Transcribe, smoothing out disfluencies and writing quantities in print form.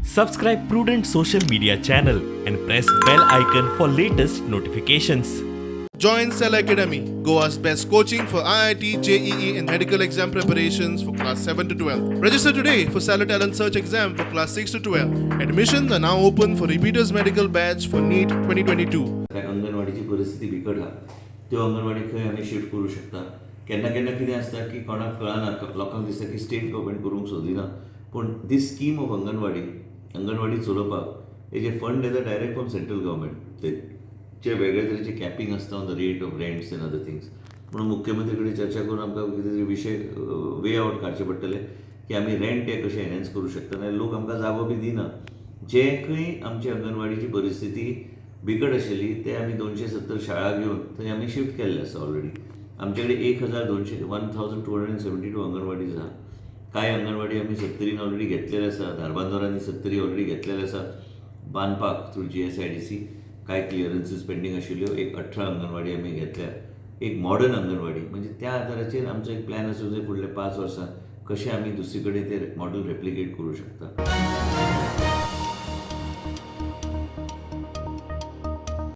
Subscribe Prudent social media channel and press bell icon for latest notifications. Join Cell Academy, Goa's best coaching for IIT, JEE, and medical exam preparations for class 7 to 12. Register today for Salad Talent Search exam for class 6 to 12. Admissions are now open for repeaters medical batch for NEET 2022. अंगणवाडीची परिस्थिती बिकट हा त्यो अंगणवाडी खंय आमी shift करूं शकता. केन्ना केन्ना कितें आसता की कोणाक कळना, लोकांक दिसता की स्टेट गव्हर्मेंट करूंक सोदिना, पूण दीस स्कीम ऑफ अंगणवाडी चलोवपाक हेजे फंड येता डायरेक्ट फ्रॉम सेंट्रल गव्हर्मेंट. जे वेगळे तरेचे कॅपिंग आसता on the rate of rents end other things. म्हणून मुख्यमंत्री कडेन चर्चा करून आमकां कितें तरी विशय वे आउट काडचे पडटले की आमी रेंट हे कशें एनहेन्स करूं शकता. नाल्यार लोक आमकां जागो बी दिना. जे खंय आमची अंगणवाडीची परिस्थिती बिकट आशिल्ली ते आमी 270 शाळा घेवन थंय आमी शिफ्ट केल्ले आसा ऑलरेडी. आमचे कडेन 1272 अंगणवाडीज आहा. कांय अंगणवाडी आमी 70 ऑलरेडी घेतलेले आसा. धारबांदोरांनी 70 ऑलरेडी घेतलेले आसा बांदपाक थ्रू GSIDC. कांय क्लियरन्सीस पेंडींग आशिल्ल्यो 18 अंगणवाडी आमी घेतल्या. एक मॉडर्न अंगणवाडी म्हणजे त्या आदाराचेर आमचो एक प्लॅन आसूं जाय फुडल्या 5 वर्सां कशें आमी दुसरे कडेन ते मॉडेल रेप्लिकेट करूं शकता.